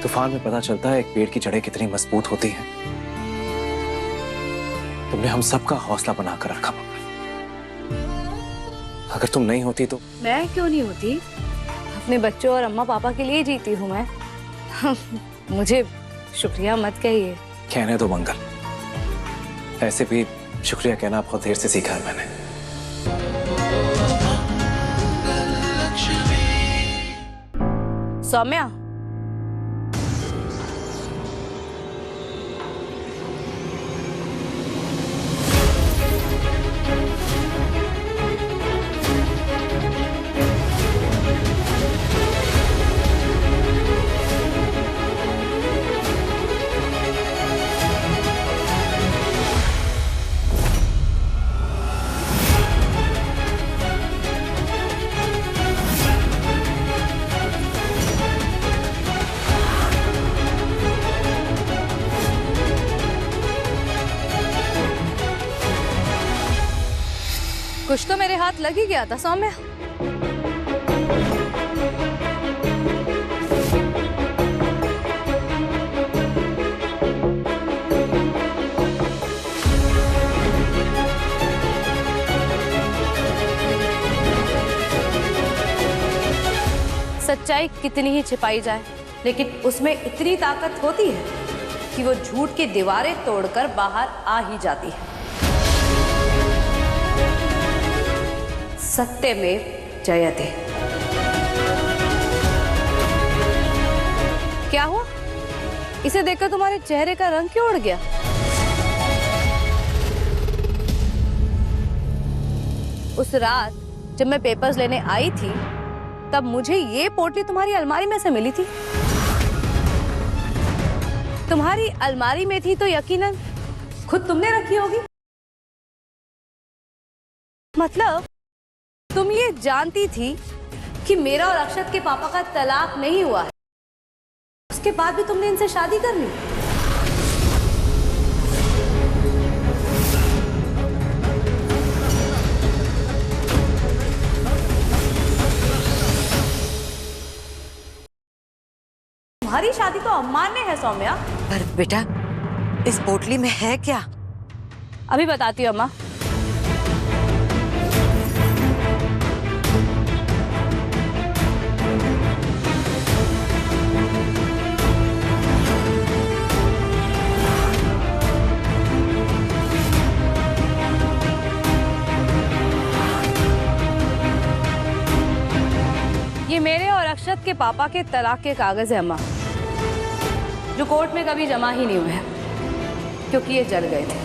तूफान में पता चलता है एक पेड़ की जड़ें कितनी मजबूत होती हैं। तुमने हम सबका हौसला बनाकर रखा मंगल। अगर तुम नहीं होती तो। मैं क्यों नहीं होती? अपने बच्चों और अम्मा पापा के लिए जीती हूँ मैं। मुझे शुक्रिया मत कहिए। कहने दो मंगल, ऐसे भी शुक्रिया कहना बहुत देर से सीखा है मैंने। सौम्या, कुछ तो मेरे हाथ लग ही गया था सौम्या। सच्चाई कितनी ही छिपाई जाए, लेकिन उसमें इतनी ताकत होती है कि वो झूठ की दीवारें तोड़कर बाहर आ ही जाती है। सत्यमेव जयते। क्या हुआ? इसे देखकर तुम्हारे चेहरे का रंग क्यों उड़ गया? उस रात जब मैं पेपर्स लेने आई थी, तब मुझे ये पोटली तुम्हारी अलमारी में से मिली थी। तुम्हारी अलमारी में थी तो यकीनन खुद तुमने रखी होगी। मतलब तुम ये जानती थी कि मेरा और अक्षत के पापा का तलाक नहीं हुआ है, उसके बाद भी तुमने इनसे शादी कर ली। तुम्हारी शादी तो अम्मान्य है सौम्या। पर बेटा, इस पोटली में है क्या? अभी बताती हूँ अम्मा। ये मेरे और अक्षत के पापा के तलाक के कागज है अम्मा, जो कोर्ट में कभी जमा ही नहीं हुए हैं क्योंकि ये जल गए थे।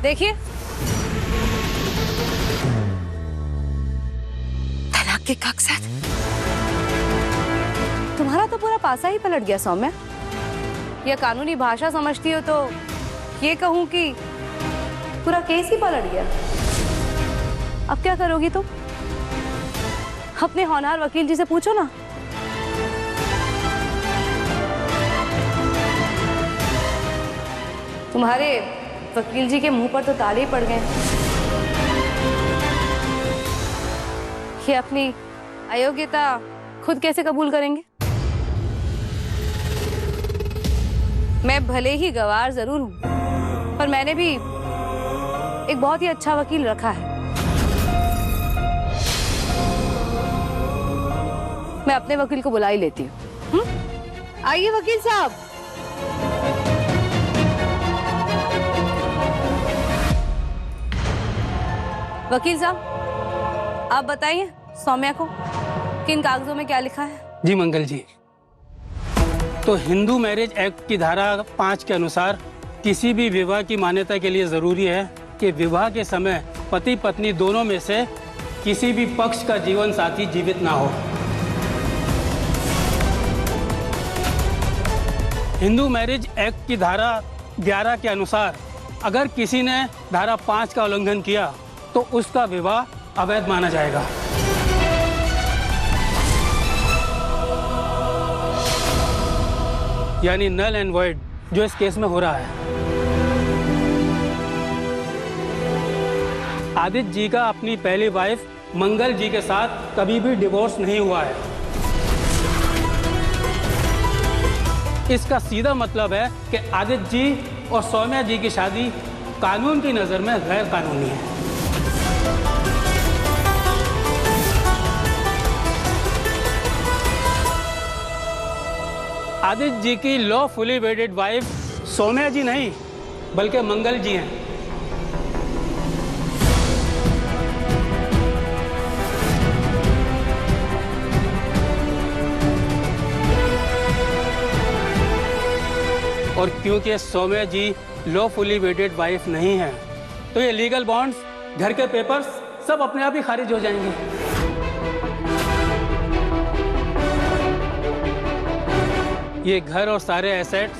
देखिए, तलाक के कागजात। तुम्हारा तो पूरा पासा ही पलट गया सौम्या। यह कानूनी भाषा समझती हो तो ये कहूं कि पूरा केस ही पलट गया। अब क्या करोगी तुम? अपने होनहार वकील जी से पूछो ना। तुम्हारे वकील जी के मुंह पर तो ताले पड़ गए। ये अपनी अयोग्यता खुद कैसे कबूल करेंगे? मैं भले ही गवार जरूर हूं, पर मैंने भी एक बहुत ही अच्छा वकील रखा है। मैं अपने वकील को बुला ही लेती हूँ। आइए वकील साहब। वकील साहब, आप बताइए सौम्या को किन कागजों में क्या लिखा है? जी मंगल जी, तो हिंदू मैरिज एक्ट की धारा 5 के अनुसार किसी भी विवाह की मान्यता के लिए जरूरी है कि विवाह के समय पति पत्नी दोनों में से किसी भी पक्ष का जीवन साथी जीवित ना हो। हिंदू मैरिज एक्ट की धारा 11 के अनुसार अगर किसी ने धारा 5 का उल्लंघन किया तो उसका विवाह अवैध माना जाएगा। यानी नल एंड वॉइड जो इस केस में हो रहा है। आदित्य जी का अपनी पहली वाइफ मंगल जी के साथ कभी भी डिवोर्स नहीं हुआ है। इसका सीधा मतलब है कि आदित्य जी और सौम्या जी की शादी कानून की नज़र में गैर कानूनी है। आदित्य जी की लॉफुली वेडेड वाइफ सौम्या जी नहीं बल्कि मंगल जी हैं। और क्योंकि सौम्या जी लॉफुली वेडेड वाइफ नहीं है तो ये लीगल बॉन्ड्स, घर के पेपर्स सब अपने आप ही खारिज हो जाएंगे। ये घर और सारे एसेट्स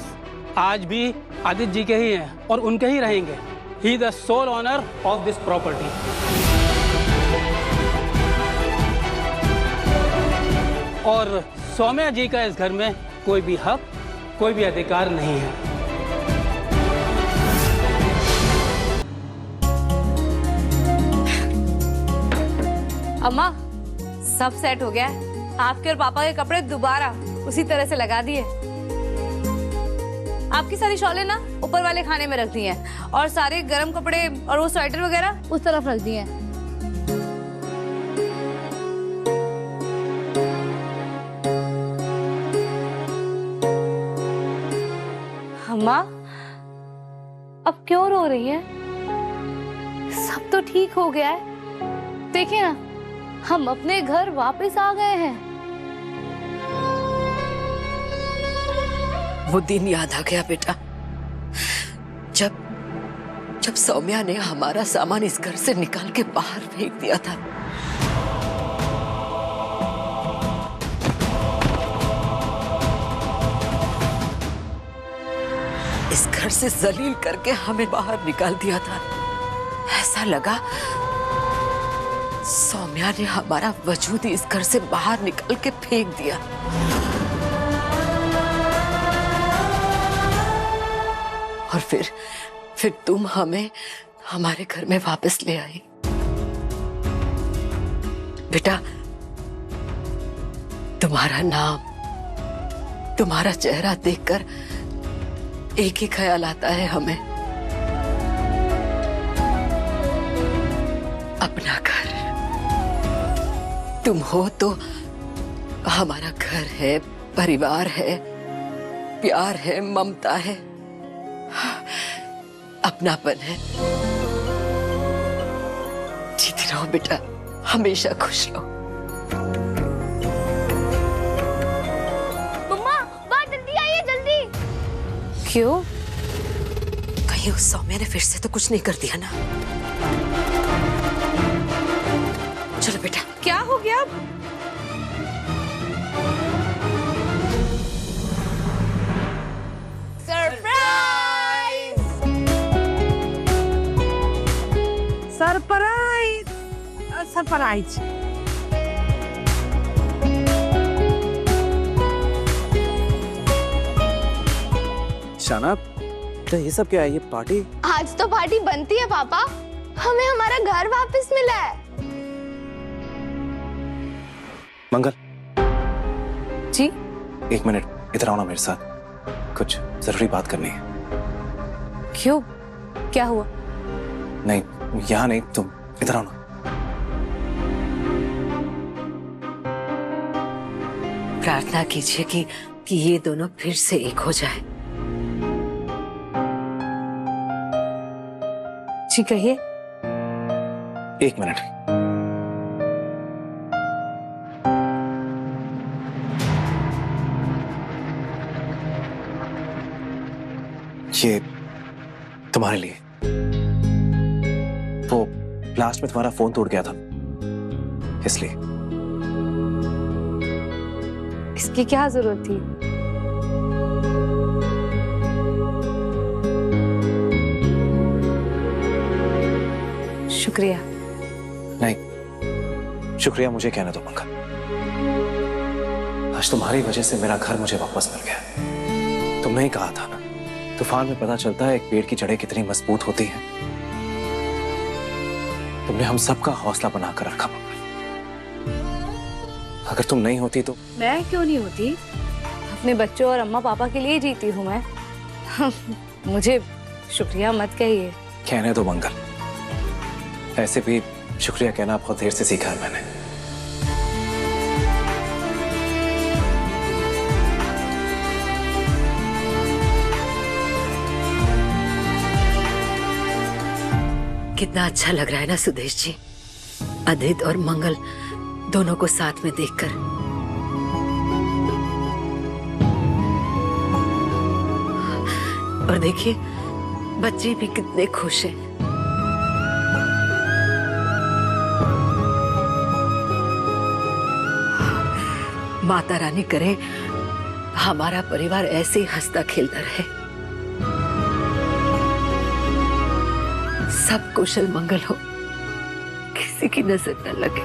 आज भी आदित्य जी के ही हैं और उनके ही रहेंगे। He the sole owner of this property. और सौम्या जी का इस घर में कोई भी हक, कोई भी अधिकार नहीं है। अम्मा, सब सेट हो गया है। आपके और पापा के कपड़े दोबारा उसी तरह से लगा दिए। आपकी सारी शॉलें ना ऊपर वाले खाने में रख दी हैं और सारे गर्म कपड़े और वो स्वेटर वगैरह उस तरफ रख दिए हैं। अम्मा, अब क्यों रो रही हैं? सब तो ठीक हो गया है। देखिए ना, हम अपने घर वापस आ गए हैं। वो दिन याद आ गया बेटा, जब सौम्या ने हमारा सामान इस घर से निकाल के बाहर फेंक दिया था। इस घर से जलील करके हमें बाहर निकाल दिया था। ऐसा लगा सौम्या ने हमारा वजूद ही इस घर से बाहर निकाल के फेंक दिया। और फिर तुम हमें हमारे घर में वापस ले आई। बेटा, तुम्हारा नाम, तुम्हारा चेहरा देखकर एक ही ख्याल आता है हमें, अपना घर। तुम हो तो हमारा घर है, परिवार है, प्यार है, ममता है, अपनापन है। जीती रहो बेटा, हमेशा खुश रहो। मम्मा, बाहर जल्दी आइए, जल्दी। क्यों? कहीं उस सौम्या ने फिर से तो कुछ नहीं कर दिया ना? चलो बेटा। क्या हो गया अब? सरप्राइज! सरप्राइज! सरप्राइज! शाना, तो ये सब क्या है? ये पार्टी? आज तो पार्टी बनती है पापा, हमें हमारा घर वापस मिला है। मंगल जी? एक मिनट इधर आओ ना मेरे साथ, कुछ जरूरी बात करनी है। क्यों? क्या हुआ? नहीं, यहाँ नहीं, तुम इधर आओ ना। प्रार्थना कीजिए कि ये दोनों फिर से एक हो जाए। जी कहिए। एक मिनट। ये तुम्हारे लिए। वो ब्लास्ट में तुम्हारा फोन टूट गया था, इसलिए। इसकी क्या जरूरत थी? शुक्रिया। नहीं, शुक्रिया मुझे कहने दो मंगल। आज तुम्हारी वजह से मेरा घर मुझे वापस मिल गया। तुमने ही कहा था ना, तूफान में पता चलता है एक पेड़ की जड़ें कितनी मजबूत होती हैं। तुमने हम सबका हौसला बनाकर रखा मंगल। अगर तुम नहीं होती तो। मैं क्यों नहीं होती? अपने बच्चों और अम्मा पापा के लिए जीती हूँ मैं। मुझे शुक्रिया मत कहिए। कहने दो मंगल, ऐसे भी शुक्रिया कहना बहुत देर से सीखा है मैंने। कितना अच्छा लग रहा है ना सुदेश जी, अदित और मंगल दोनों को साथ में देखकर। और देखिए बच्चे भी कितने खुश हैं। माता रानी करे हमारा परिवार ऐसे ही हंसता खेलता रहे, सब कुशल मंगल हो, किसी की नजर न लगे।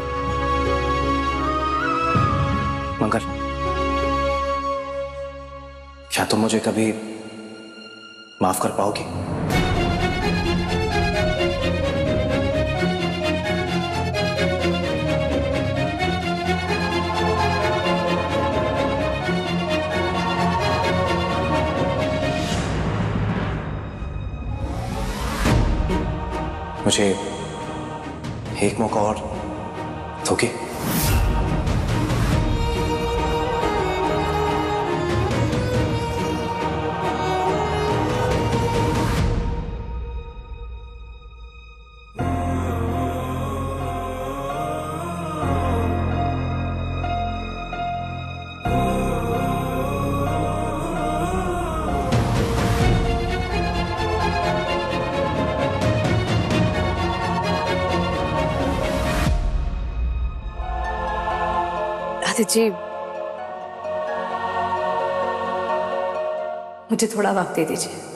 मंगल, क्या तुम मुझे कभी माफ कर पाओगी? मुझे एक मौका और दोगी? आदित्य जी, मुझे थोड़ा वक्त दे दीजिए।